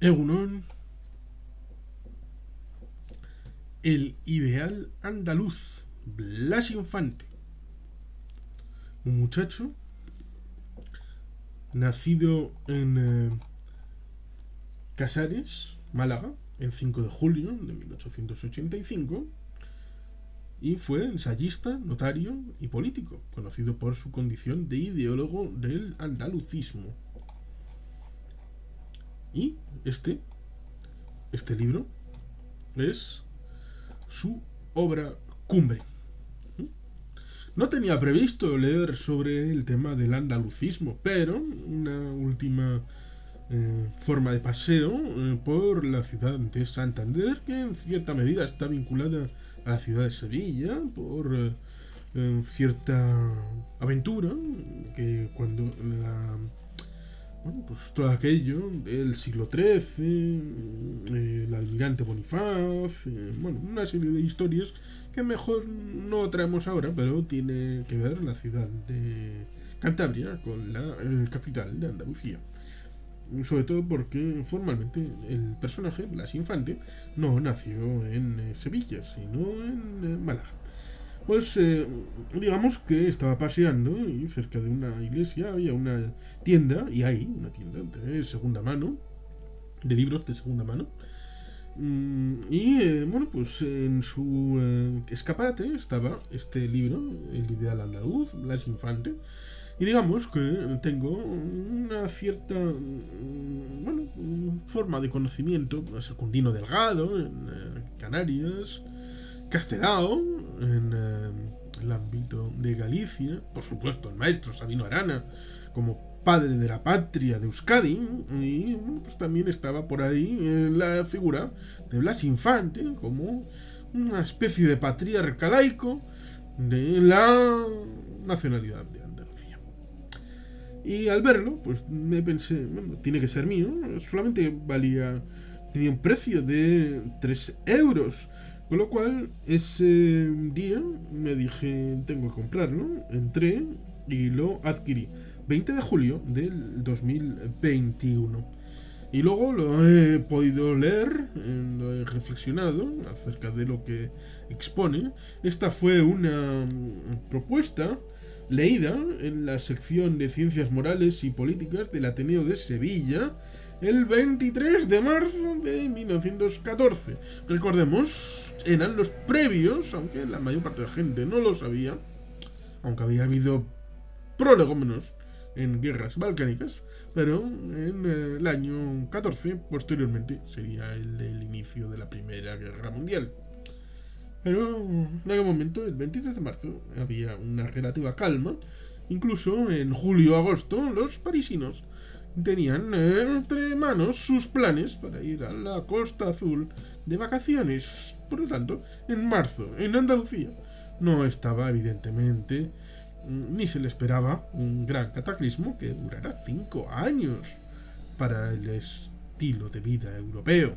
Egunon, el ideal andaluz, Blas Infante, un muchacho nacido en Casares, Málaga, el 5 de julio de 1885, y fue ensayista, notario y político, conocido por su condición de ideólogo del andalucismo. Y este libro es su obra cumbre. No tenía previsto leer sobre el tema del andalucismo, pero una última forma de paseo por la ciudad de Santander, que en cierta medida está vinculada a la ciudad de Sevilla, por cierta aventura, que cuando pues todo aquello del siglo XIII, el almirante Bonifaz, una serie de historias que mejor no traemos ahora, pero tiene que ver la ciudad de Cantabria con la capital de Andalucía. Sobre todo porque formalmente el personaje, Blas Infante, no nació en Sevilla, sino en Málaga. Pues digamos que estaba paseando y cerca de una iglesia había una tienda, y hay una tienda de segunda mano, de libros de segunda mano. Pues en su escaparate estaba este libro, El ideal andaluz, Blas Infante. Y digamos que tengo una cierta forma de conocimiento, Secundino Delgado en Canarias, Castelao en el ámbito de Galicia, por supuesto el maestro Sabino Arana como padre de la patria de Euskadi, y pues también estaba por ahí la figura de Blas Infante como una especie de patriarca laico de la nacionalidad de Andalucía. Y al verlo, pues me pensé, bueno, tiene que ser mío, solamente tenía un precio de 3 euros. Con lo cual, ese día me dije, tengo que comprarlo. Entré y lo adquirí. 20 de julio del 2021. Y luego lo he podido leer, lo he reflexionado acerca de lo que expone. Esta fue una propuesta leída en la sección de Ciencias Morales y Políticas del Ateneo de Sevilla el 23 de marzo de 1914. Recordemos, eran los previos, aunque la mayor parte de la gente no lo sabía, aunque había habido prolegómenos en guerras balcánicas, pero en el año 14, posteriormente, sería el del inicio de la Primera Guerra Mundial. Pero en aquel momento, el 23 de marzo, había una relativa calma. Incluso en julio-agosto, los parisinos tenían entre manos sus planes para ir a la Costa Azul de vacaciones. Por lo tanto, en marzo, en Andalucía, no estaba evidentemente ni se le esperaba un gran cataclismo que durara 5 años para el estilo de vida europeo.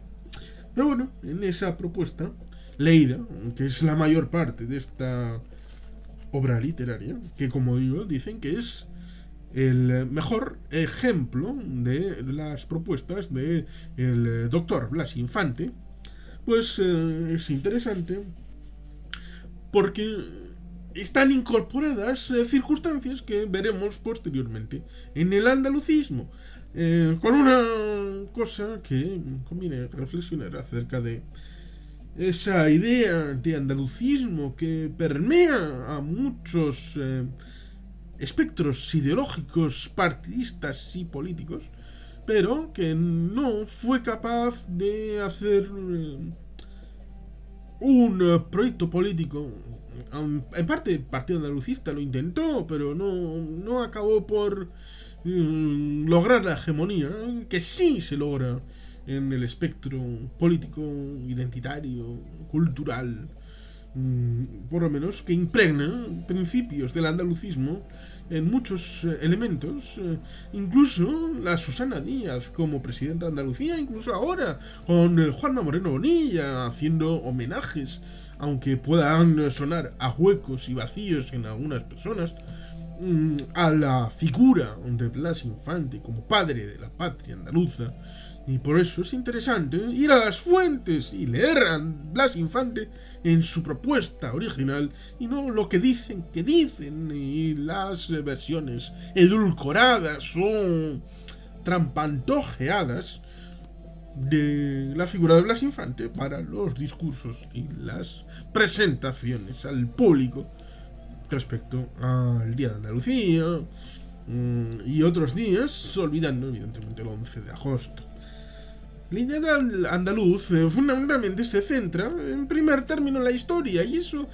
Pero bueno, en esa propuesta leída, que es la mayor parte de esta obra literaria, que como digo, dicen que es el mejor ejemplo de las propuestas de el doctor Blas Infante, pues es interesante porque están incorporadas circunstancias que veremos posteriormente en el andalucismo, con una cosa que conviene reflexionar acerca de esa idea de andalucismo que permea a muchos espectros ideológicos, partidistas y políticos, pero que no fue capaz de hacer un proyecto político. En parte el Partido Andalucista lo intentó, pero no acabó por lograr la hegemonía que sí se logra en el espectro político, identitario, cultural, por lo menos que impregna principios del andalucismo en muchos elementos, incluso la Susana Díaz como presidenta de Andalucía, incluso ahora con Juanma Moreno Bonilla haciendo homenajes, aunque puedan sonar a huecos y vacíos en algunas personas, a la figura de Blas Infante como padre de la patria andaluza. Y por eso es interesante ir a las fuentes y leer a Blas Infante en su propuesta original y no lo que dicen y las versiones edulcoradas o trampantojeadas de la figura de Blas Infante para los discursos y las presentaciones al público respecto al Día de Andalucía y otros días, olvidando evidentemente el 11 de agosto. La idea del andaluz fundamentalmente se centra en primer término en la historia y eso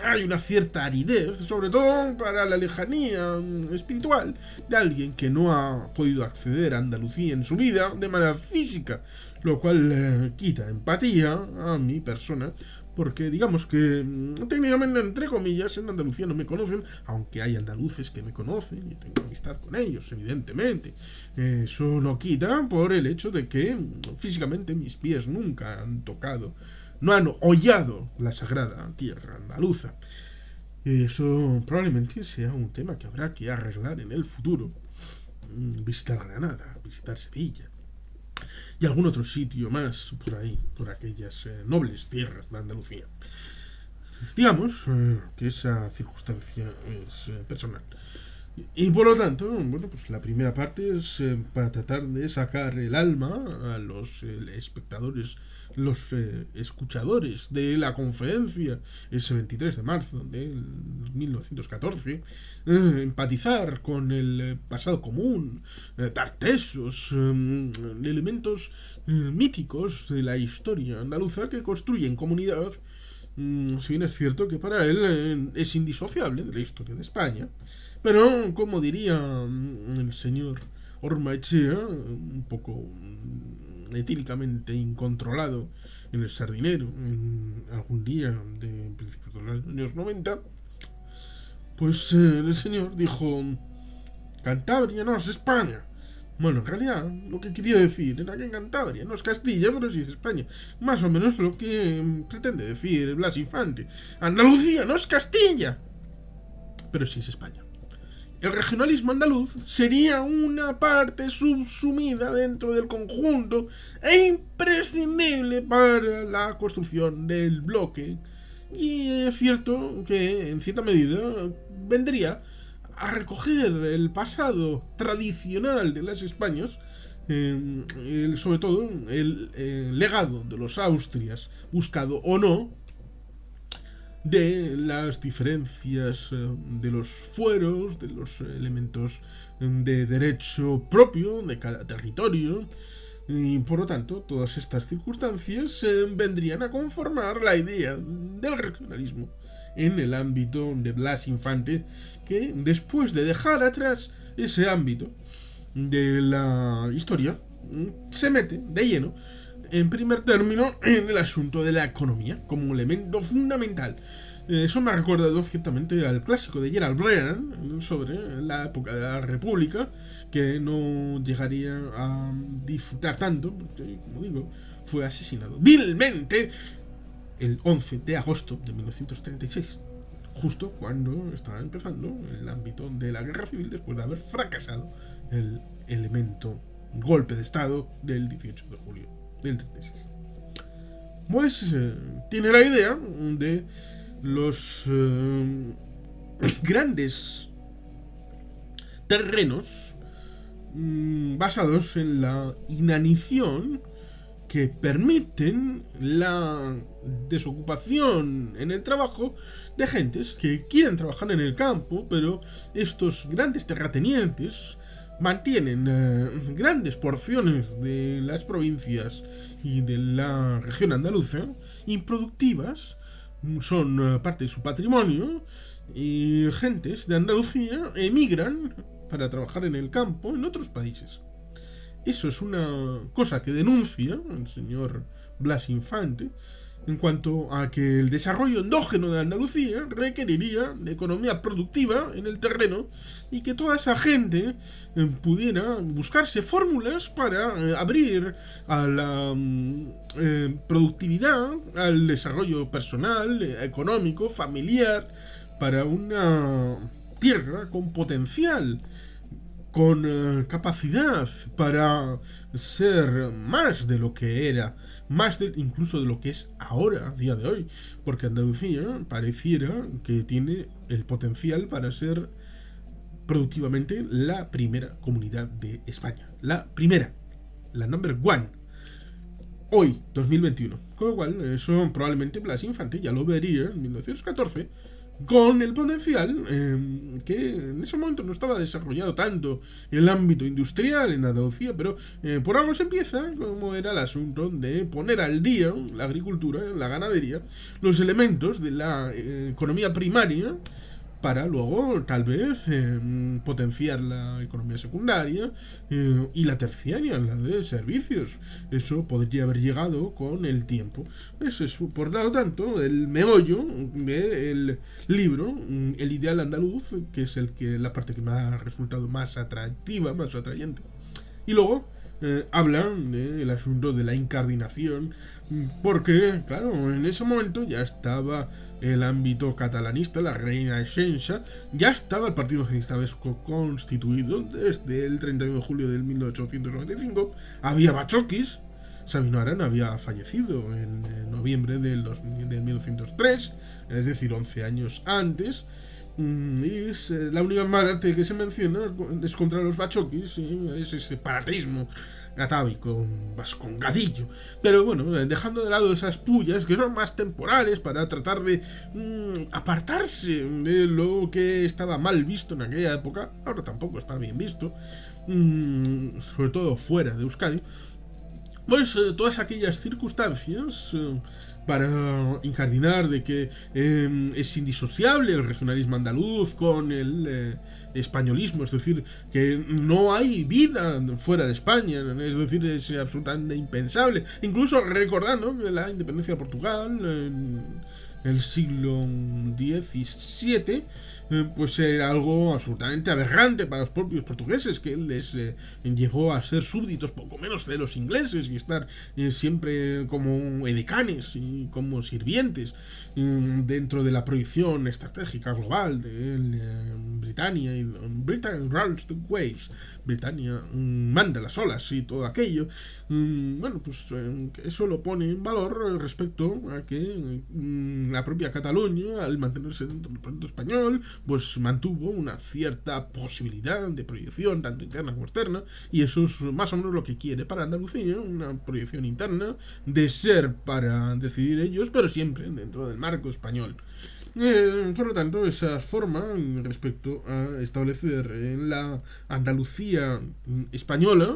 hay una cierta aridez, sobre todo para la lejanía espiritual de alguien que no ha podido acceder a Andalucía en su vida de manera física, lo cual quita empatía a mi persona porque digamos que técnicamente, entre comillas, en Andalucía no me conocen, aunque hay andaluces que me conocen y tengo amistad con ellos, evidentemente. Eso no quita por el hecho de que físicamente mis pies nunca han tocado, no han hollado la sagrada tierra andaluza. Eso probablemente sea un tema que habrá que arreglar en el futuro. Visitar Granada, visitar Sevilla y algún otro sitio más por ahí, por aquellas nobles tierras de Andalucía. Digamos que esa circunstancia es personal. Y por lo tanto, bueno, pues la primera parte es para tratar de sacar el alma a los espectadores, los escuchadores de la conferencia ese 23 de marzo de 1914, empatizar con el pasado común, dar tesos, elementos míticos de la historia andaluza que construyen comunidad, si bien es cierto que para él es indisociable de la historia de España. Pero, como diría el señor Ormaechea, un poco etíricamente incontrolado en el Sardinero, en algún día de principios de los años 90, pues el señor dijo: Cantabria no es España. Bueno, en realidad lo que quería decir era que en Cantabria no es Castilla, pero sí es España. Más o menos lo que pretende decir Blas Infante. Andalucía no es Castilla, pero sí es España. El regionalismo andaluz sería una parte subsumida dentro del conjunto e imprescindible para la construcción del bloque. Y es cierto que en cierta medida vendría a recoger el pasado tradicional de las Españas, sobre todo el legado de los Austrias, buscado o no, de las diferencias de los fueros, de los elementos de derecho propio de cada territorio, y por lo tanto todas estas circunstancias vendrían a conformar la idea del regionalismo en el ámbito de Blas Infante, que después de dejar atrás ese ámbito de la historia se mete de lleno en primer término en el asunto de la economía como elemento fundamental. Eso me ha recordado ciertamente al clásico de Gerald Brennan sobre la época de la República, que no llegaría a disfrutar tanto, porque, como digo, fue asesinado vilmente el 11 de agosto de 1936, justo cuando estaba empezando el ámbito de la guerra civil después de haber fracasado el elemento golpe de Estado del 18 de julio del 36. Pues tiene la idea de los grandes terrenos basados en la inanición que permiten la desocupación en el trabajo de gentes que quieren trabajar en el campo, pero estos grandes terratenientes mantienen grandes porciones de las provincias y de la región andaluza improductivas, son parte de su patrimonio, y gentes de Andalucía emigran para trabajar en el campo en otros países. Eso es una cosa que denuncia el señor Blas Infante en cuanto a que el desarrollo endógeno de Andalucía requeriría de economía productiva en el terreno y que toda esa gente pudiera buscarse fórmulas para abrir a la productividad, al desarrollo personal, económico, familiar, para una tierra con potencial, con capacidad para ser más de lo que era, incluso de lo que es ahora, a día de hoy, porque Andalucía pareciera que tiene el potencial para ser productivamente la primera comunidad de España, la primera, la number one, hoy, 2021. Con lo cual, eso probablemente Blas Infante ya lo vería en 1914 con el potencial que en ese momento no estaba desarrollado tanto el ámbito industrial en Andalucía, pero por algo se empieza, como era el asunto de poner al día la agricultura, la ganadería, los elementos de la economía primaria para luego tal vez potenciar la economía secundaria y la terciaria, la de servicios. Eso podría haber llegado con el tiempo. Es eso. Por lo tanto, el meollo del libro, el ideal andaluz, que es la parte que me ha resultado más atractiva, más atrayente. Y luego hablan del asunto de la incardinación, porque, claro, en ese momento ya estaba el ámbito catalanista, la reina Xenxa, ya estaba el Partido Socialista Vasco constituido desde el 31 de julio de 1895, había bachoquis, Sabino Arana había fallecido en noviembre del 1903, es decir, 11 años antes, y es la única parte que se menciona es contra los bachoquis, ese separatismo atávico, vascongadillo. Pero bueno, dejando de lado esas pullas que son más temporales para tratar de apartarse de lo que estaba mal visto en aquella época, ahora tampoco está bien visto, sobre todo fuera de Euskadi, pues todas aquellas circunstancias para incardinar de que es indisociable el regionalismo andaluz con el españolismo, es decir, que no hay vida fuera de España, es decir, es absolutamente impensable, incluso recordando la independencia de Portugal en el siglo XVII, pues era algo absolutamente aberrante para los propios portugueses, que les llevó a ser súbditos poco menos de los ingleses y estar siempre como edecanes y como sirvientes dentro de la proyección estratégica global de Britania y Britain rules the waves, Britania manda las olas y todo aquello. Bueno, pues eso lo pone en valor respecto a que la propia Cataluña, al mantenerse dentro del proyecto español, pues mantuvo una cierta posibilidad de proyección, tanto interna como externa, y eso es más o menos lo que quiere para Andalucía, una proyección interna de ser para decidir ellos, pero siempre dentro del marco español. Por lo tanto, esa forma respecto a establecer la Andalucía española,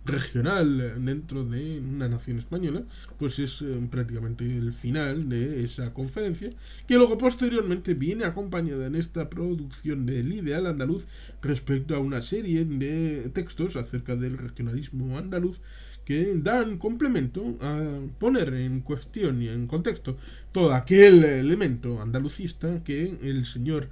regional dentro de una nación española, pues es prácticamente el final de esa conferencia, que luego posteriormente viene acompañada en esta producción del ideal andaluz respecto a una serie de textos acerca del regionalismo andaluz que dan complemento a poner en cuestión y en contexto todo aquel elemento andalucista que el señor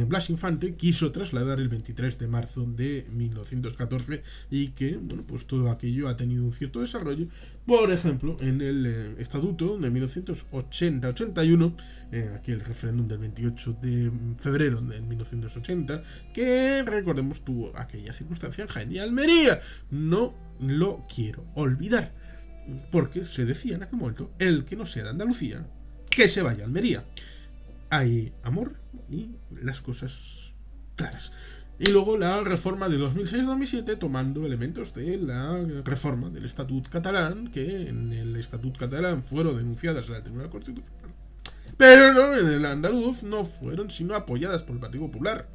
Blas Infante quiso trasladar el 23 de marzo de 1914 y que, bueno, pues todo aquello ha tenido un cierto desarrollo. Por ejemplo, en el Estatuto de 1980-81, aquí el referéndum del 28 de febrero de 1980, que recordemos tuvo aquella circunstancia en Jaén y Almería. No lo quiero olvidar, porque se decía en aquel momento, el que no sea de Andalucía, que se vaya a Almería. Hay amor y las cosas claras. Y luego la reforma de 2006-2007, tomando elementos de la reforma del Estatut catalán, que en el Estatut catalán fueron denunciadas a la Tribunal Constitucional, pero no, en el andaluz no fueron sino apoyadas por el Partido Popular,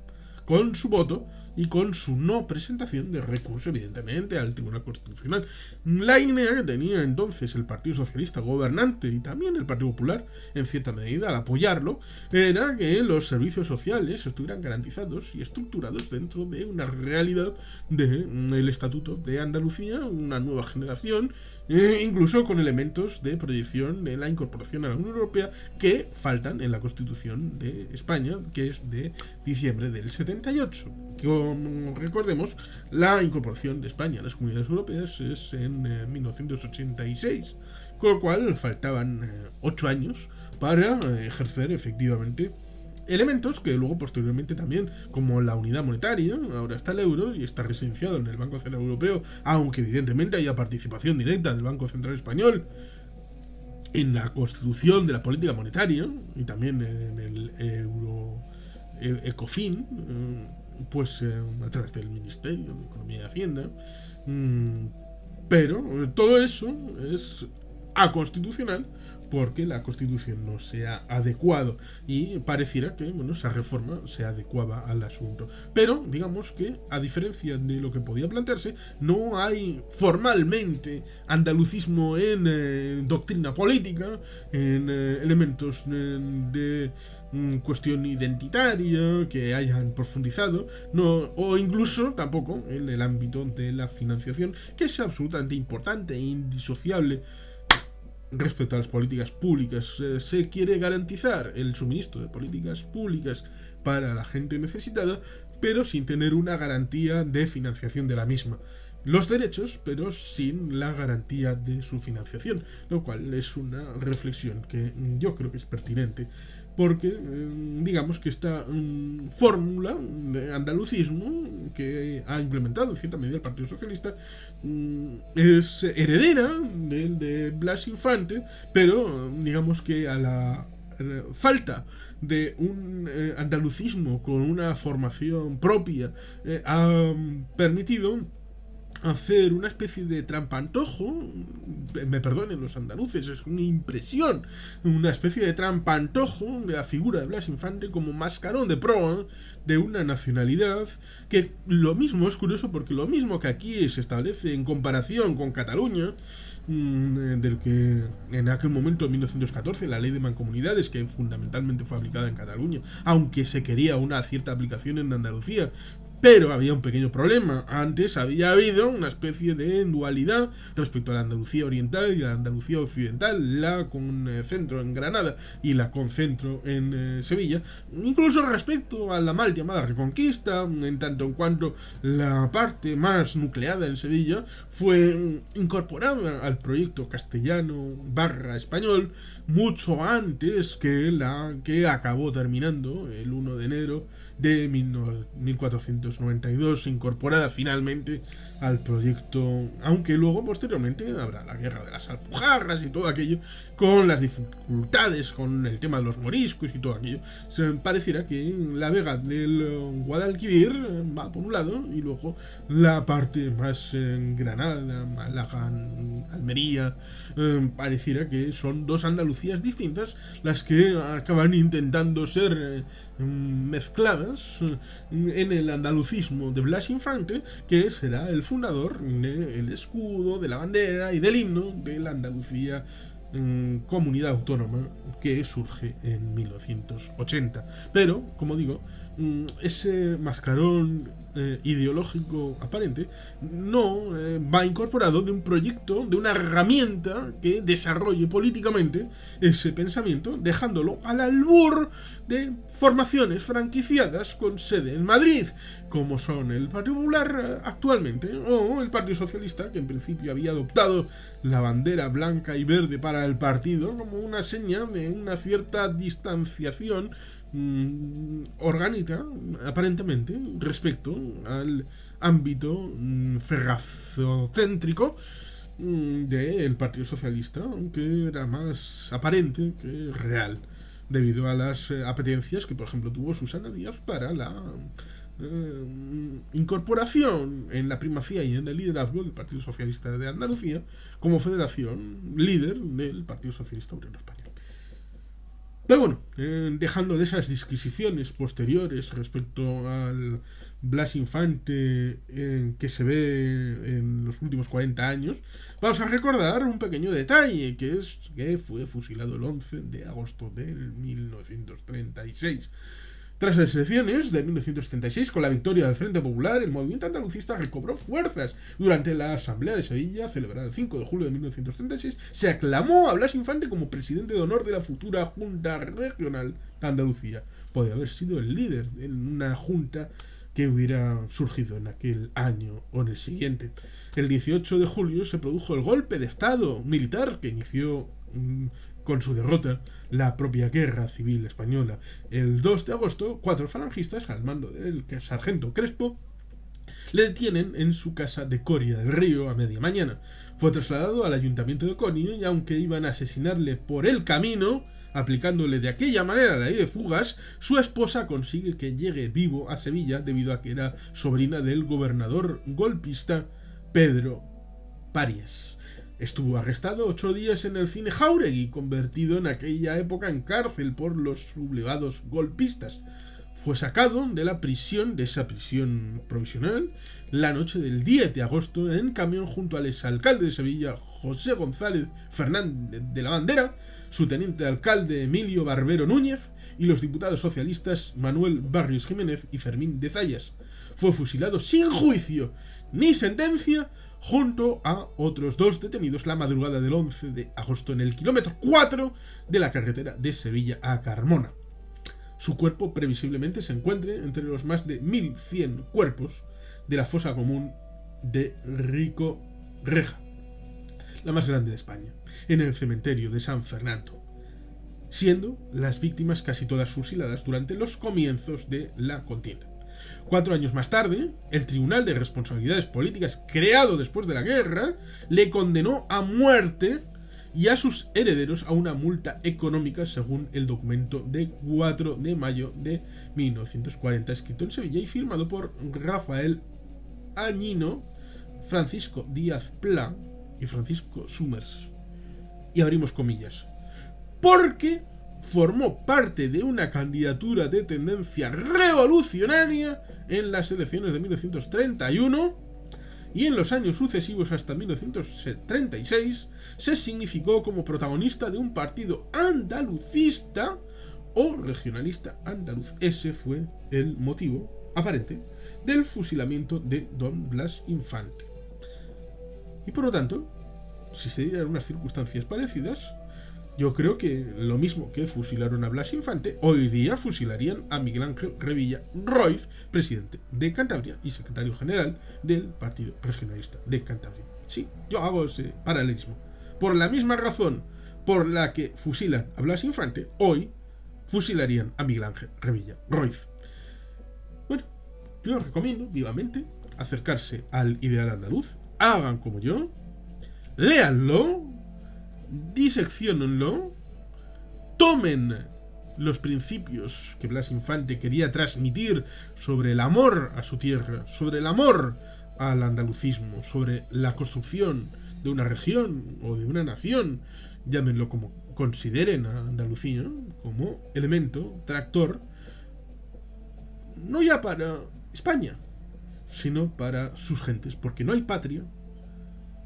con su voto y con su no presentación de recurso, evidentemente, al Tribunal Constitucional. La idea que tenía entonces el Partido Socialista gobernante y también el Partido Popular, en cierta medida, al apoyarlo, era que los servicios sociales estuvieran garantizados y estructurados dentro de una realidad del Estatuto de Andalucía, una nueva generación, incluso con elementos de proyección de la incorporación a la Unión Europea que faltan en la Constitución de España, que es de diciembre del 78. Como recordemos, la incorporación de España a las comunidades europeas es en 1986, con lo cual faltaban 8 años para ejercer efectivamente elementos que luego posteriormente también, como la unidad monetaria, ahora está el euro y está residenciado en el Banco Central Europeo, aunque evidentemente haya participación directa del Banco Central Español en la constitución de la política monetaria y también en el euro ECOFIN, pues a través del Ministerio de Economía y Hacienda. Mm, pero todo eso es aconstitucional porque la Constitución no se ha adecuado y pareciera que bueno, esa reforma se adecuaba al asunto. Pero digamos que, a diferencia de lo que podía plantearse, no hay formalmente andalucismo en doctrina política, en elementos de cuestión identitaria que hayan profundizado, no, o incluso tampoco en el ámbito de la financiación, que es absolutamente importante e indisociable respecto a las políticas públicas. Se quiere garantizar el suministro de políticas públicas para la gente necesitada, pero sin tener una garantía de financiación de la misma. Los derechos, pero sin la garantía de su financiación, lo cual es una reflexión que yo creo que es pertinente, porque digamos que esta fórmula de andalucismo que ha implementado en cierta medida el Partido Socialista es heredera del de Blas Infante, pero digamos que a la falta de un andalucismo con una formación propia ha permitido hacer una especie de trampantojo, me perdonen los andaluces, es una impresión, una especie de trampantojo de la figura de Blas Infante como mascarón de proa de una nacionalidad que lo mismo es curioso porque lo mismo que aquí se establece en comparación con Cataluña, del que en aquel momento, en 1914, la ley de mancomunidades, que fundamentalmente fue aplicada en Cataluña, aunque se quería una cierta aplicación en Andalucía, pero había un pequeño problema. Antes había habido una especie de dualidad respecto a la Andalucía oriental y a la Andalucía occidental, la con centro en Granada y la con centro en Sevilla, incluso respecto a la mal llamada Reconquista, en tanto en cuanto la parte más nucleada en Sevilla fue incorporada al proyecto castellano barra español mucho antes que la que acabó terminando el 1 de enero de 1492, incorporada finalmente al proyecto, aunque luego posteriormente habrá la guerra de las Alpujarras y todo aquello, con las dificultades con el tema de los moriscos y todo aquello. Pareciera que la vega del Guadalquivir va por un lado y luego la parte más Granada, Málaga, Almería, pareciera que son dos Andalucías distintas las que acaban intentando ser mezcladas en el andalucismo de Blas Infante, que será el fundador del escudo, de la bandera y del himno de la Andalucía comunidad autónoma que surge en 1980. Pero, como digo, ese mascarón ideológico aparente no va incorporado de un proyecto, de una herramienta que desarrolle políticamente ese pensamiento, dejándolo al albur de formaciones franquiciadas con sede en Madrid, como son el Partido Popular actualmente, o el Partido Socialista, que en principio había adoptado la bandera blanca y verde para el partido como una seña de una cierta distanciación orgánica, aparentemente, respecto al ámbito ferrazocéntrico del Partido Socialista, aunque era más aparente que real, debido a las apetencias que, por ejemplo, tuvo Susana Díaz para la incorporación en la primacía y en el liderazgo del Partido Socialista de Andalucía como federación líder del Partido Socialista Obrero Español. Pero bueno, dejando de esas disquisiciones posteriores respecto al Blas Infante que se ve en los últimos 40 años, vamos a recordar un pequeño detalle, que es que fue fusilado el 11 de agosto de 1936. Tras las elecciones de 1976, con la victoria del Frente Popular, el movimiento andalucista recobró fuerzas. Durante la Asamblea de Sevilla, celebrada el 5 de julio de 1936, se aclamó a Blas Infante como presidente de honor de la futura Junta Regional de Andalucía. Podría haber sido el líder en una junta que hubiera surgido en aquel año o en el siguiente. El 18 de julio se produjo el golpe de Estado militar que inició con su derrota la propia guerra civil española. El 2 de agosto, 4 falangistas, al mando del sargento Crespo, le detienen en su casa de Coria del Río a media mañana. Fue trasladado al ayuntamiento de Coria y aunque iban a asesinarle por el camino, aplicándole de aquella manera la ley de fugas, su esposa consigue que llegue vivo a Sevilla debido a que era sobrina del gobernador golpista Pedro Parias. Estuvo arrestado 8 días en el cine Jáuregui, convertido en aquella época en cárcel por los sublevados golpistas. Fue sacado de la prisión, de esa prisión provisional, la noche del 10 de agosto en camión junto al exalcalde de Sevilla, José González Fernández de la Bandera, su teniente alcalde Emilio Barbero Núñez y los diputados socialistas Manuel Barrios Jiménez y Fermín de Zayas. Fue fusilado sin juicio ni sentencia junto a otros 2 detenidos la madrugada del 11 de agosto en el kilómetro 4 de la carretera de Sevilla a Carmona. Su cuerpo previsiblemente se encuentre entre los más de 1100 cuerpos de la fosa común de Rico Reja, la más grande de España, en el cementerio de San Fernando, siendo las víctimas casi todas fusiladas durante los comienzos de la contienda. 4 años más tarde, el Tribunal de Responsabilidades Políticas, creado después de la guerra, le condenó a muerte y a sus herederos a una multa económica según el documento de 4 de mayo de 1940, escrito en Sevilla y firmado por Rafael Añino, Francisco Díaz Pla y Francisco Summers. Y abrimos comillas. Porque formó parte de una candidatura de tendencia revolucionaria en las elecciones de 1931 y en los años sucesivos hasta 1936 se significó como protagonista de un partido andalucista o regionalista andaluz. Ese fue el motivo aparente del fusilamiento de don Blas Infante. Y por lo tanto, si se dieran unas circunstancias parecidas, yo creo que lo mismo que fusilaron a Blas Infante, hoy día fusilarían a Miguel Ángel Revilla Roiz, presidente de Cantabria y secretario general del Partido Regionalista de Cantabria. Sí, yo hago ese paralelismo. Por la misma razón por la que fusilan a Blas Infante, hoy fusilarían a Miguel Ángel Revilla Roiz. Bueno, yo os recomiendo vivamente acercarse al ideal andaluz, hagan como yo, léanlo, disecciónenlo, tomen los principios que Blas Infante quería transmitir sobre el amor a su tierra, sobre el amor al andalucismo, sobre la construcción de una región o de una nación, llámenlo como consideren a Andalucía, como elemento tractor, no ya para España, sino para sus gentes, porque no hay patria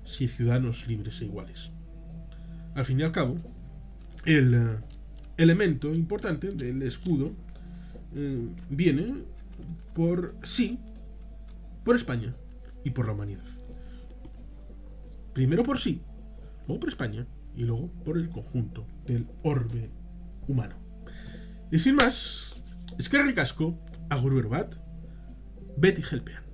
si ciudadanos libres e iguales. Al fin y al cabo, el elemento importante del escudo viene por sí, por España y por la humanidad. Primero por sí, luego por España y luego por el conjunto del orbe humano. Y sin más, eskerrik asko, agur bat, beti helpean.